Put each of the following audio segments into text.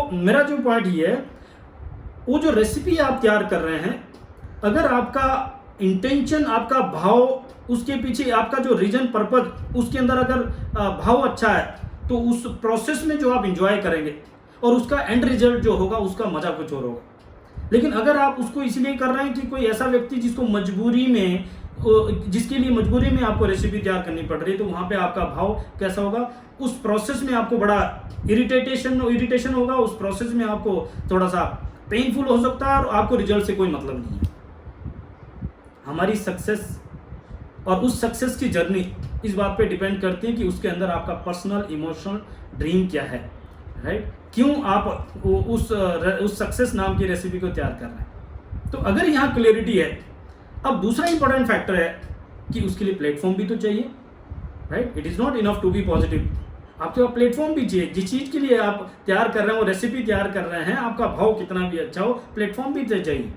तो मेरा जो पॉइंट ये है, वो जो रेसिपी आप तैयार कर रहे हैं, अगर आपका इंटेंशन, आपका भाव, उसके पीछे आपका जो रीजन पर्पज, उसके अंदर अगर भाव अच्छा है, तो उस प्रोसेस में जो आप इंजॉय करेंगे और उसका एंड रिजल्ट जो होगा उसका मजा कुछ और होगा। लेकिन अगर आप उसको इसलिए कर रहे हैं कि कोई ऐसा व्यक्ति जिसको मजबूरी में, जिसके लिए मजबूरी में आपको रेसिपी तैयार करनी पड़ रही है, तो वहां पे आपका भाव कैसा होगा, उस प्रोसेस में आपको बड़ा इरिटेशन होगा, उस प्रोसेस में आपको थोड़ा सा पेनफुल हो सकता है और आपको रिजल्ट से कोई मतलब नहीं है। हमारी सक्सेस और उस सक्सेस की जर्नी इस बात पे डिपेंड करती है कि उसके अंदर आपका पर्सनल इमोशनल ड्रीम क्या है, राइट? क्यों आप उस सक्सेस नाम की रेसिपी को तैयार कर रहे हैं। तो अगर यहाँ क्लियरिटी है, अब दूसरा इंपॉर्टेंट फैक्टर है कि उसके लिए प्लेटफॉर्म भी तो चाहिए, right? It is not enough to be positive, आपके पास प्लेटफॉर्म भी चाहिए। जिस चीज़ के लिए आप तैयार कर रहे हैं, वो रेसिपी तैयार कर रहे हैं, आपका भाव कितना भी अच्छा हो, प्लेटफॉर्म भी चाहिए।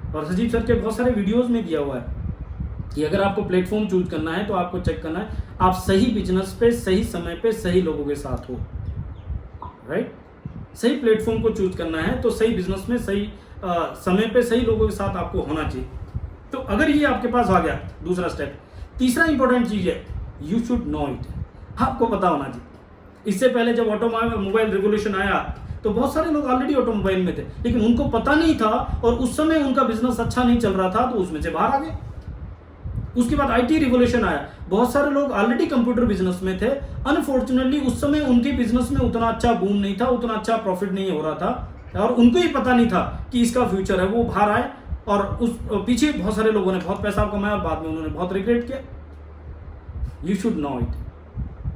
और सजीव सर के बहुत सारे वीडियोज़ में दिया हुआ है कि अगर आपको प्लेटफॉर्म चूज करना है तो आपको चेक करना है आप सही बिजनेस पे, सही समय पे, सही लोगों के साथ हो, राइट? सही प्लेटफॉर्म को चूज करना है तो सही बिजनेस में, सही समय पे, सही लोगों के साथ आपको होना चाहिए। तो अगर ये आपके पास आ गया, दूसरा स्टेप, तीसरा इंपॉर्टेंट चीज है, यू शुड नो इट, आपको पता होना चाहिए। इससे पहले जब ऑटोमोबाइल रिवोल्यूशन आया तो बहुत सारे लोग ऑलरेडी ऑटोमोबाइल में थे, लेकिन उनको पता नहीं था और उस समय उनका बिजनेस अच्छा नहीं चल रहा था, तो उसमें से बाहर आ गए। उसके बाद आईटी रिवोल्यूशन आया, बहुत सारे लोग ऑलरेडी कंप्यूटर बिजनेस में थे, अनफॉर्चुनेटली उस समय उनके बिजनेस में उतना अच्छा बूम नहीं था, उतना अच्छा प्रॉफिट नहीं हो रहा था और उनको ही पता नहीं था कि इसका फ्यूचर है। वो बाहर आए और उस पीछे बहुत सारे लोगों ने बहुत पैसा कमाया और बाद में उन्होंने बहुत रिग्रेट किया। You should know it.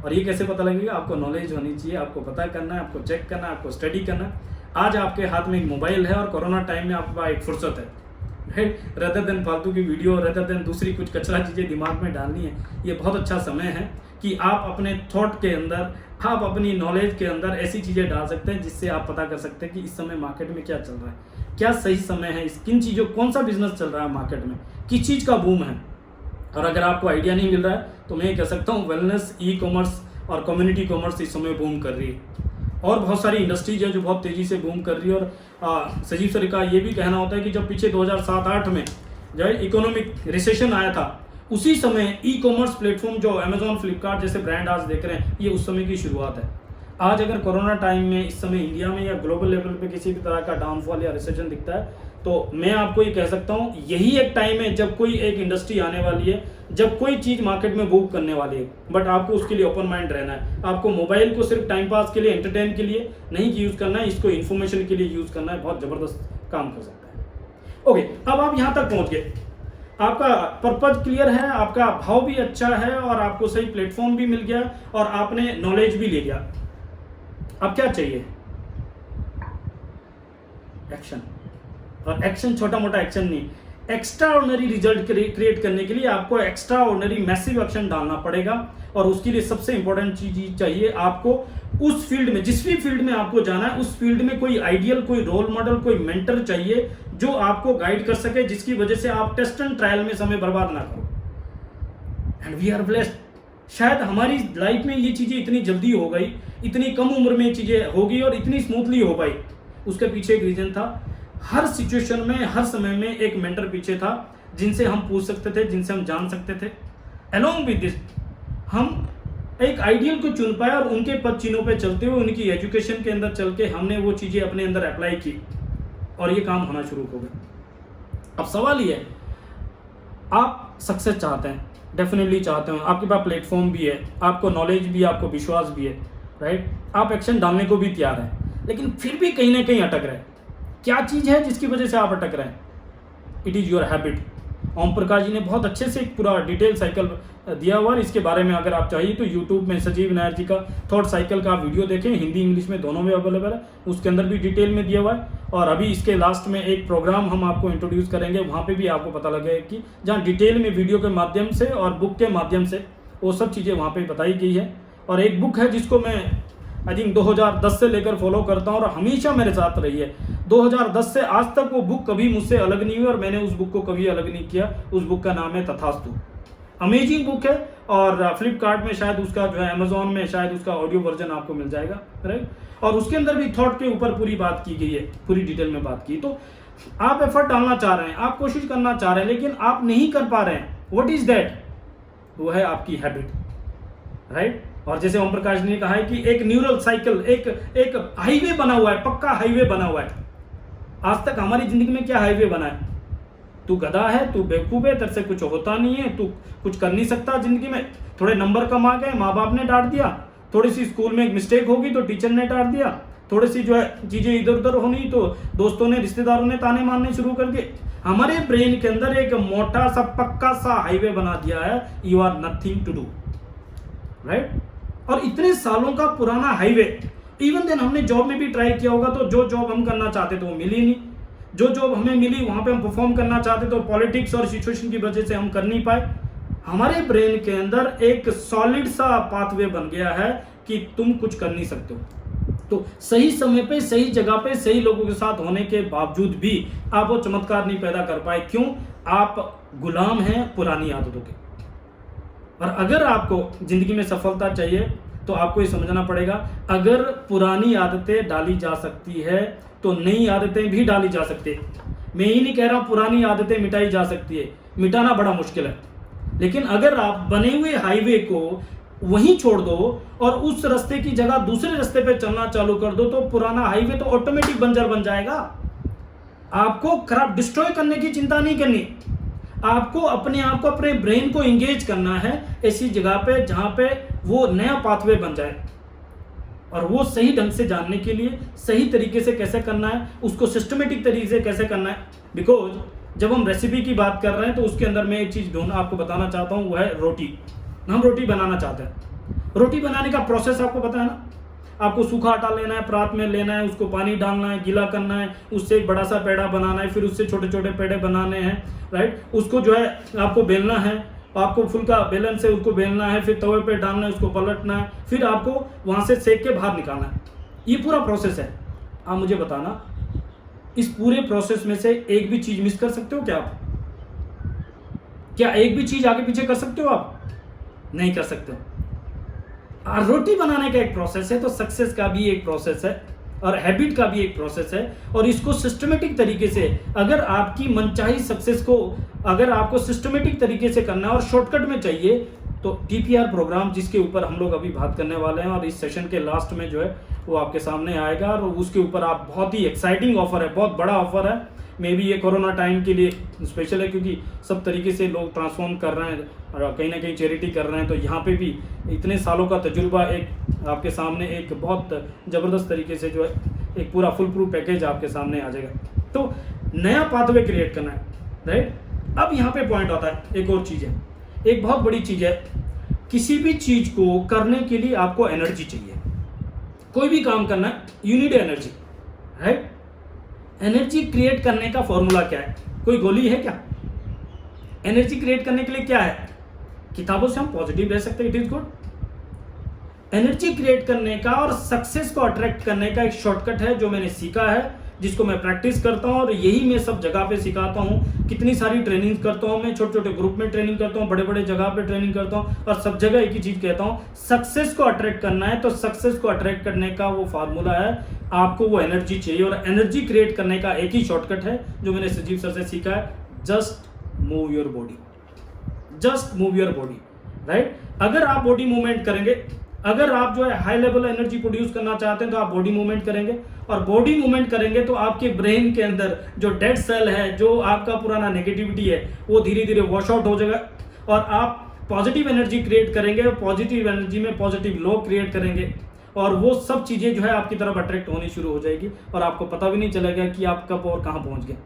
और ये कैसे पता लगेगा? आपको नॉलेज होनी चाहिए, आपको पता करना है, आपको चेक करना है, आपको स्टडी करना है। आज आपके हाथ में एक मोबाइल है और कोरोना टाइम में आपके पास एक फुर्सत है, रदर देन फालतू की वीडियो, रदर देन दूसरी कुछ कचरा चीज़ें दिमाग में डालनी है। ये बहुत अच्छा समय है कि आप अपने थॉट के अंदर, आप अपनी नॉलेज के अंदर ऐसी चीज़ें डाल सकते हैं जिससे आप पता कर सकते हैं कि इस समय मार्केट में क्या चल रहा है, क्या सही समय है, किन चीज़ों, कौन सा बिजनेस चल रहा है मार्केट में, किस चीज़ का बूम है। और अगर आपको आइडिया नहीं मिल रहा है तो मैं कह सकता हूँ वेलनेस, ई कॉमर्स और कम्युनिटी कॉमर्स इस समय बूम कर रही है और बहुत सारी इंडस्ट्रीज है जो बहुत तेज़ी से बूम कर रही है। और सजीव सर का ये भी कहना होता है कि जब पीछे 2007-8 में जो है इकोनॉमिक रिसेशन आया था, उसी समय ई कॉमर्स प्लेटफॉर्म जो अमेजॉन, फ्लिपकार्ट जैसे ब्रांड आज देख रहे हैं, ये उस समय की शुरुआत है। आज अगर कोरोना टाइम में इस समय इंडिया में या ग्लोबल लेवल पे किसी भी तरह का डाउनफॉल या रिसेशन दिखता है, तो मैं आपको ये कह सकता हूँ यही एक टाइम है जब कोई एक इंडस्ट्री आने वाली है, जब कोई चीज़ मार्केट में बूम करने वाली है। बट आपको उसके लिए ओपन माइंड रहना है। आपको मोबाइल को सिर्फ टाइम पास के लिए, एंटरटेन के लिए नहीं यूज़ करना है, इसको इन्फॉर्मेशन के लिए यूज़ करना है। बहुत ज़बरदस्त काम कर सकता है। ओके, अब आप यहाँ तक पहुँच गए, आपका पर्पज क्लियर है, आपका भाव भी अच्छा है और आपको सही प्लेटफॉर्म भी मिल गया और आपने नॉलेज भी ले लिया। अब क्या चाहिए? एक्शन। और एक्शन छोटा मोटा एक्शन नहीं, एक्स्ट्रा ऑर्डिनरी रिजल्ट क्रिएट करने के लिए आपको एक्स्ट्रा ऑर्डिनरी मैसिव एक्शन डालना पड़ेगा। और उसके लिए सबसे इंपॉर्टेंट चीज चाहिए, आपको उस फील्ड में, जिस भी फील्ड में आपको जाना है, उस फील्ड में कोई आइडियल, कोई रोल मॉडल, कोई मेंटर चाहिए जो आपको गाइड कर सके, जिसकी वजह से आप टेस्ट एंड ट्रायल में समय बर्बाद ना करो। एंड वी आर ब्लेस्ड, शायद हमारी लाइफ में ये चीजें इतनी जल्दी हो गई, इतनी कम उम्र में चीजें हो गई और इतनी स्मूथली हो पाई। उसके पीछे एक रीजन था, हर सिचुएशन में, हर समय में एक मेंटर पीछे था जिनसे हम पूछ सकते थे, जिनसे हम जान सकते थे। अलोंग विद दिस हम एक आइडियल को चुन पाए और उनके पद चिन्हों पे चलते हुए, उनकी एजुकेशन के अंदर चल के हमने वो चीज़ें अपने अंदर अप्लाई की और ये काम होना शुरू हो गया। अब सवाल ये है, आप सक्सेस चाहते हैं, डेफिनेटली चाहते हैं, आपके पास प्लेटफॉर्म भी है, आपको नॉलेज भी है, आपको विश्वास भी है, राइट? आप एक्शन डालने को भी तैयार हैं, लेकिन फिर भी कहीं ना कहीं अटक रहे हैं। क्या चीज़ है जिसकी वजह से आप अटक रहे हैं? It is your habit. Om Prakash ji ने बहुत अच्छे से एक पूरा डिटेल साइकिल दिया हुआ है, इसके बारे में अगर आप चाहिए तो यूट्यूब में संजीव नायर जी का थॉट साइकिल का आप वीडियो देखें, हिंदी इंग्लिश में दोनों में अवेलेबल है, उसके अंदर भी डिटेल में दिया हुआ है। और अभी इसके लास्ट में एक प्रोग्राम हम आपको इंट्रोड्यूस करेंगे, वहाँ पे भी आपको पता लगेगा कि जहाँ डिटेल में वीडियो के माध्यम से और बुक के माध्यम से वो सब चीज़ें वहाँ पर बताई गई है। और एक बुक है जिसको मैं आई थिंक 2010 से लेकर फॉलो करता हूँ और हमेशा मेरे साथ रही है। 2010 से आज तक वो बुक कभी मुझसे अलग नहीं हुई और मैंने उस बुक को कभी अलग नहीं किया। उस बुक का नाम है तथास्तु। अमेजिंग बुक है, और फ्लिपकार्ट में शायद उसका जो है, अमेजोन में शायद उसका ऑडियो वर्जन आपको मिल जाएगा, राइट। और उसके अंदर भी थॉट के ऊपर पूरी बात की गई है, पूरी डिटेल में बात की। तो आप एफर्ट डालना चाह रहे हैं, आप कोशिश करना चाह रहे हैं, लेकिन आप नहीं कर पा रहे हैं। What is that? वो है आपकी हैबिट, राइट। और जैसे ओम प्रकाश ने कहा है कि एक न्यूरल साइकिल, एक हाईवे बना हुआ है, पक्का हाईवे बना हुआ है। आज तक हमारी जिंदगी में क्या हाईवे बना है? तू गधा है, तू बेवकूफ है, तेरे से कुछ होता नहीं है, तू कुछ कर नहीं सकता जिंदगी में, थोड़े नंबर कम आ गए, माँ बाप ने डांट दिया, थोड़ी सी स्कूल में एक मिस्टेक होगी तो टीचर ने डांट दिया, थोड़ी सी जो है चीजें इधर उधर होनी तो दोस्तों ने, रिश्तेदारों ने ताने मारने शुरू कर दिए। हमारे ब्रेन के अंदर एक मोटा सा पक्का सा हाईवे बना दिया है, you are nothing to do, right. और इतने सालों का पुराना हाईवे, इवन देन हमने जॉब में भी ट्राई किया होगा, तो जो जॉब हम करना चाहते थे वो मिली नहीं, जो जॉब हमें मिली वहां पे हम परफॉर्म करना चाहते तो पॉलिटिक्स और सिचुएशन की वजह से हम कर नहीं पाए। हमारे ब्रेन के अंदर एक सॉलिड सा पाथवे बन गया है कि तुम कुछ कर नहीं सकते हो। तो सही समय पे, सही जगह पे, सही लोगों के साथ होने के बावजूद भी आप वो चमत्कार नहीं पैदा कर पाए। क्यों? आप गुलाम हैं पुरानी आदतों के। और अगर आपको जिंदगी में सफलता चाहिए तो आपको ये समझना पड़ेगा, अगर पुरानी आदतें डाली जा सकती है तो नई आदतें भी डाली जा सकती है। मैं ये नहीं कह रहा हूं पुरानी आदतें मिटाई जा सकती है, मिटाना बड़ा मुश्किल है, लेकिन अगर आप बने हुए हाईवे को वहीं छोड़ दो और उस रास्ते की जगह दूसरे रास्ते पे चलना चालू कर दो, तो पुराना हाईवे तो ऑटोमेटिक बंजर बन जाएगा। आपको खराब डिस्ट्रॉय करने की चिंता नहीं करनी, आपको अपने आप को, अपने ब्रेन को एंगेज करना है ऐसी जगह पे जहां पे वो नया पाथवे बन जाए। और वो सही ढंग से जानने के लिए सही तरीके से कैसे करना है, उसको सिस्टमेटिक तरीके से कैसे करना है। बिकॉज जब हम रेसिपी की बात कर रहे हैं तो उसके अंदर मैं एक चीज आपको बताना चाहता हूं, वो है रोटी। हम रोटी बनाना चाहते हैं, रोटी बनाने का प्रोसेस आपको पता है ना। आपको सूखा आटा लेना है, परात में लेना है, उसको पानी डालना है, गीला करना है, उससे एक बड़ा सा पेड़ा बनाना है, फिर उससे छोटे छोटे पेड़े बनाने हैं, राइट। उसको जो है आपको बेलना है, आपको फुल्का बेलन से उसको बेलना है, फिर तवे पे डालना है, उसको पलटना है, फिर आपको वहां से सेक के बाहर निकालना है। ये पूरा प्रोसेस है। आप मुझे बताना, इस पूरे प्रोसेस में से एक भी चीज मिस कर सकते हो क्या आप? क्या एक भी चीज आगे पीछे कर सकते हो आप? नहीं कर सकते। रोटी बनाने का एक प्रोसेस है, तो सक्सेस का भी एक प्रोसेस है और हैबिट का भी एक प्रोसेस है। और इसको सिस्टमेटिक तरीके से, अगर आपकी मनचाही सक्सेस को अगर आपको सिस्टमेटिक तरीके से करना है और शॉर्टकट में चाहिए, तो टीपीआर प्रोग्राम जिसके ऊपर हम लोग अभी बात करने वाले हैं और इस सेशन के लास्ट में जो है वो आपके सामने आएगा, और उसके ऊपर आप, बहुत ही एक्साइटिंग ऑफर है, बहुत बड़ा ऑफर है। मे बी ये कोरोना टाइम के लिए स्पेशल है, क्योंकि सब तरीके से लोग ट्रांसफॉर्म कर रहे हैं और कहीं ना कहीं चैरिटी कर रहे हैं। तो यहाँ पे भी इतने सालों का तजुर्बा एक आपके सामने एक बहुत ज़बरदस्त तरीके से जो है एक पूरा फुल प्रूफ पैकेज आपके सामने आ जाएगा। तो नया पाथवे क्रिएट करना है, राइट। अब यहाँ पे पॉइंट आता है, एक और चीज़ है, एक बहुत बड़ी चीज़ है। किसी भी चीज़ को करने के लिए आपको एनर्जी चाहिए। कोई भी काम करना है, you need energy, right. Energy create करने का फॉर्मूला क्या है? कोई गोली है क्या? एनर्जी क्रिएट करने के लिए क्या है? किताबों से हम पॉजिटिव रह सकते हैं, it is good. Energy create करने का और सक्सेस को अट्रैक्ट करने का एक शॉर्टकट है जो मैंने सीखा है, जिसको मैं प्रैक्टिस करता हूं और यही मैं सब जगह पे सिखाता हूं। कितनी सारी ट्रेनिंग करता हूं मैं, छोटे छोटे ग्रुप में ट्रेनिंग करता हूं, बड़े बड़े जगह पे ट्रेनिंग करता हूं, और सब जगह एक ही चीज कहता हूं, सक्सेस को अट्रैक्ट करना है तो सक्सेस को अट्रैक्ट करने का वो फार्मूला है, आपको वो एनर्जी चाहिए। और एनर्जी क्रिएट करने का एक ही शॉर्टकट है जो मैंने सजीव सर से सीखा है, just move your body, just move your body, right. अगर आप बॉडी मूवमेंट करेंगे, अगर आप जो है हाई लेवल एनर्जी प्रोड्यूस करना चाहते हैं तो आप बॉडी मूवमेंट करेंगे, और बॉडी मूवमेंट करेंगे तो आपके ब्रेन के अंदर जो डेड सेल है, जो आपका पुराना नेगेटिविटी है, वो धीरे धीरे वॉश आउट हो जाएगा, और आप पॉजिटिव एनर्जी क्रिएट करेंगे, और पॉजिटिव एनर्जी में पॉजिटिव लो क्रिएट करेंगे, और वो सब चीज़ें जो है आपकी तरफ अट्रैक्ट होनी शुरू हो जाएगी, और आपको पता भी नहीं चलेगा कि आप कब और कहाँ पहुँच गए।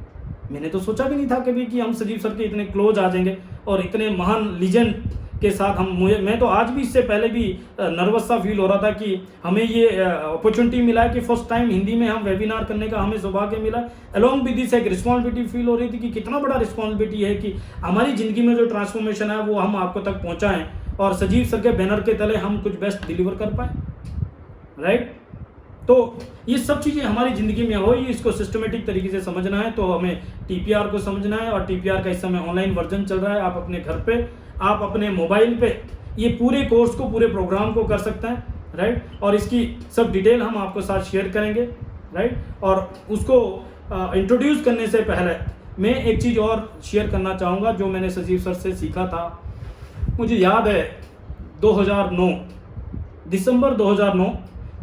मैंने तो सोचा भी नहीं था कभी कि हम सजीव सर के इतने क्लोज आ जाएंगे और इतने महान लीजेंड के साथ हम, मैं तो आज भी, इससे पहले भी नर्वस सा फील हो रहा था कि हमें ये अपॉर्चुनिटी मिला है कि फर्स्ट टाइम हिंदी में हम वेबिनार करने का हमें सौभाग्य मिला। अलॉन्ग विद दिस एक रिस्पॉन्सिबिलिटी फील हो रही थी कि कितना बड़ा रिस्पॉन्सिबिलिटी है कि हमारी ज़िंदगी में जो ट्रांसफॉर्मेशन है वो हम आपको तक पहुँचाएँ, और सजीव सर के बैनर के तले हम कुछ बेस्ट डिलीवर कर पाएँ, राइट। तो ये सब चीज़ें हमारी ज़िंदगी में हो, ये इसको सिस्टमेटिक तरीके से समझना है, तो हमें टीपीआर को समझना है। और टीपीआर का इस समय ऑनलाइन वर्जन चल रहा है, आप अपने घर पे आप अपने मोबाइल पे ये पूरे कोर्स को, पूरे प्रोग्राम को कर सकते हैं, राइट। और इसकी सब डिटेल हम आपके साथ शेयर करेंगे, राइट। और उसको इंट्रोड्यूस करने से पहले मैं एक चीज़ और शेयर करना चाहूँगा जो मैंने सजीव सर से सीखा था। मुझे याद है 2009 दिसंबर 2009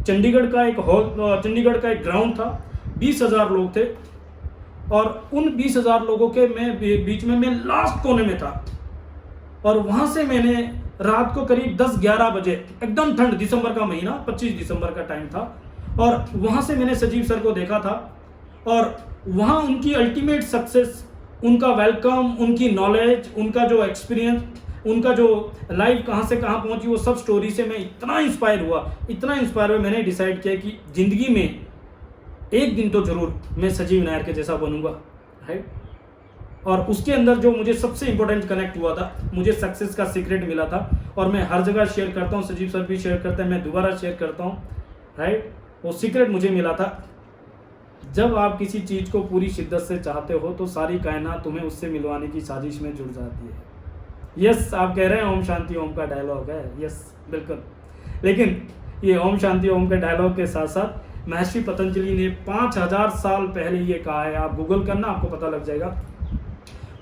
चंडीगढ़ का एक ग्राउंड था, 20,000 लोग थे और उन 20,000 लोगों के बीच में मैं लास्ट कोने में था। और वहाँ से मैंने रात को करीब 10-11 बजे, एकदम ठंड, दिसंबर का महीना, 25 दिसंबर का टाइम था, और वहाँ से मैंने सजीव सर को देखा था। और वहाँ उनकी अल्टीमेट सक्सेस, उनका वेलकम, उनकी नॉलेज, उनका जो एक्सपीरियंस, उनका जो लाइफ कहाँ से कहाँ पहुँची, वो सब स्टोरी से मैं इतना इंस्पायर हुआ, मैंने डिसाइड किया कि ज़िंदगी में एक दिन तो ज़रूर मैं सजीव नायर के जैसा बनूंगा, राइट। और उसके अंदर जो मुझे सबसे इम्पोर्टेंट कनेक्ट हुआ था, मुझे सक्सेस का सीक्रेट मिला था, और मैं हर जगह शेयर करता हूँ, सजीव सर भी शेयर करते हैं, मैं दोबारा शेयर करता हूँ, राइट। वो सीक्रेट मुझे मिला था, जब आप किसी चीज़ को पूरी शिद्दत से चाहते हो तो सारी कायनात तुम्हें उससे मिलवाने की साजिश में जुड़ जाती है। यस, आप कह रहे हैं ओम शांति ओम का डायलॉग है, यस बिल्कुल। लेकिन ये ओम शांति ओम के डायलॉग के साथ साथ महर्षि पतंजलि ने 5000 साल पहले ये कहा है, आप गूगल करना आपको पता लग जाएगा।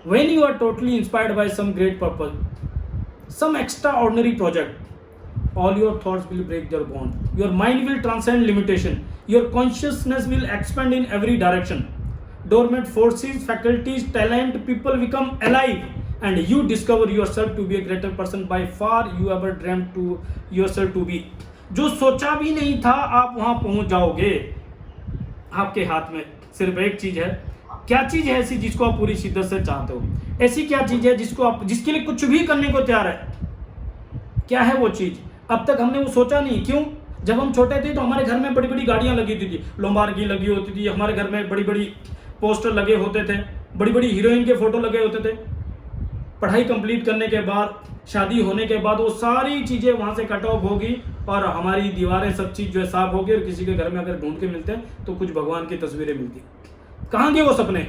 When you are totally inspired by some great purpose, some extraordinary project, all your thoughts will break their bond. Your mind will transcend limitation. Your consciousness will expand in every direction. Dormant forces, faculties, talent, people become alive, and you discover yourself to be a greater person by far you ever dreamt to yourself to be. जो सोचा भी नहीं था आप वहां पहुंच जाओगे। आपके हाथ में सिर्फ एक चीज है। क्या चीज है ऐसी जिसको आप पूरी शिद्दत से चाहते हो? ऐसी क्या चीज है जिसके लिए कुछ भी करने को तैयार है? क्या है वो चीज? अब तक हमने वो सोचा नहीं। क्यों? जब हम छोटे थे तो हमारे घर में बड़ी बड़ी गाड़ियां लगी होती थी, लोम्बार्गी लगी होती थी, हमारे घर में बड़ी बड़ी पोस्टर लगे होते थे, बड़ी बड़ी हीरोइन के फोटो लगे होते थे। पढ़ाई कंप्लीट करने के बाद, शादी होने के बाद वो सारी चीजें वहां से कट ऑफ होगी और हमारी दीवारें सब चीज जो है साफ होगी, और किसी के घर में अगर ढूंढ के मिलते हैं तो कुछ भगवान की तस्वीरें मिलती। कहाँ गए वो सपने?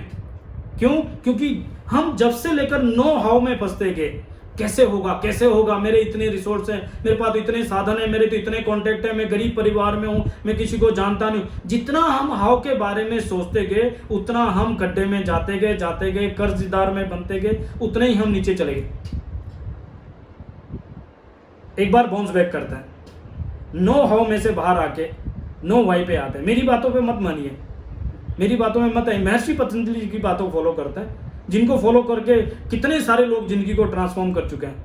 क्यों? क्योंकि हम जब से लेकर नो हाउ में फंसते गए। कैसे होगा, मेरे इतने रिसोर्स हैं, मेरे पास तो इतने साधन है, मेरे तो इतने कॉन्टेक्ट है, मैं गरीब परिवार में हूं, मैं किसी को जानता नहीं। जितना हम हाउ के बारे में सोचते गए उतना हम गड्ढे में जाते गए, कर्जदार में बनते गए, उतने ही हम नीचे चले गए। एक बार बाउंस बैक करते हैं, नो हाउ में से बाहर आके नो वाई पे आते हैं। मेरी बातों पे मत मानिए, मेरी बातों में मत आइए, महर्षि पतंजलि जी की बातों को फॉलो करते हैं, जिनको फॉलो करके कितने सारे लोग जिंदगी को ट्रांसफॉर्म कर चुके हैं।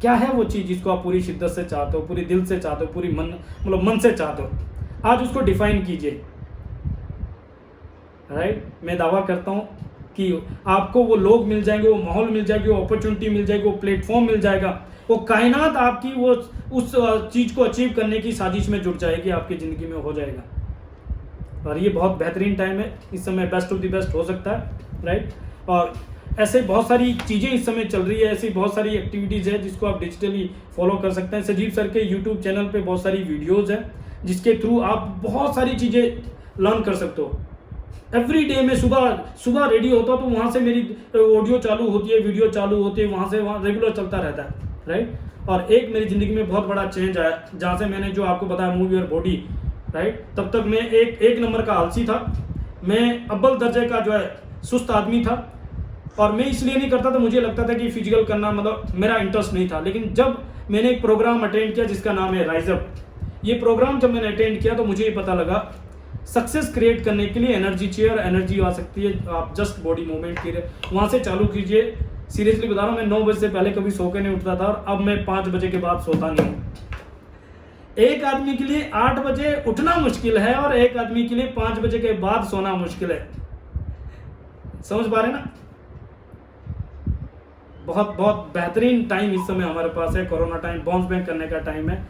क्या है वो चीज जिसको आप पूरी शिद्दत से चाहते हो, पूरी दिल से चाहते हो, पूरी मन से चाहते हो? आज उसको डिफाइन कीजिए, राइट। मैं दावा करता हूं कि आपको वो लोग मिल जाएंगे, वो माहौल मिल जाएगी, वो अपॉर्चुनिटी मिल जाएगी, वो प्लेटफॉर्म मिल जाएगा, वो कायनात आपकी वो उस चीज को अचीव करने की साजिश में जुट जाएगी, आपकी जिंदगी में हो जाएगा। और ये बहुत बेहतरीन टाइम है, इस समय बेस्ट ऑफ द बेस्ट हो सकता है, राइट। और ऐसे बहुत सारी चीज़ें इस समय चल रही है, ऐसी बहुत सारी एक्टिविटीज़ है जिसको आप डिजिटली फॉलो कर सकते हैं। सजीव सर के यूट्यूब चैनल पे बहुत सारी वीडियोज़ हैं जिसके थ्रू आप बहुत सारी चीज़ें लर्न कर सकते हो। एवरी डे में सुबह रेडी होता हूँ तो वहाँ से मेरी ऑडियो चालू होती है, वीडियो चालू होती है, वहाँ रेगुलर चलता रहता है, राइट। और एक मेरी ज़िंदगी में बहुत बड़ा चेंज आया, जहाँ से मैंने जो आपको बताया मूव योर बॉडी, राइट। तब तक मैं एक नंबर का आलसी था, मैं अव्वल दर्जे का जो है सुस्त आदमी था, और मैं इसलिए नहीं करता था, मुझे लगता था कि फिजिकल करना मतलब मेरा इंटरेस्ट नहीं था। लेकिन जब मैंने एक प्रोग्राम अटेंड किया जिसका नाम है राइज अप, ये प्रोग्राम जब मैंने अटेंड किया तो मुझे ये पता लगा सक्सेस क्रिएट करने के लिए एनर्जी चाहिए, और एनर्जी आ सकती है आप जस्ट बॉडी मूवमेंट की वहाँ से चालू कीजिए। सीरियसली बता रहा हूँ, मैं 9 बजे से पहले कभी सो के नहीं उठता था, और अब मैं 5 बजे के बाद सोता नहीं हूँ। एक आदमी के लिए 8 बजे उठना मुश्किल है और एक आदमी के लिए 5 बजे के बाद सोना मुश्किल है। समझ पा रहे ना? बहुत बेहतरीन टाइम इस समय हमारे पास है, कोरोना टाइम, बाउंस बैक करने का टाइम है।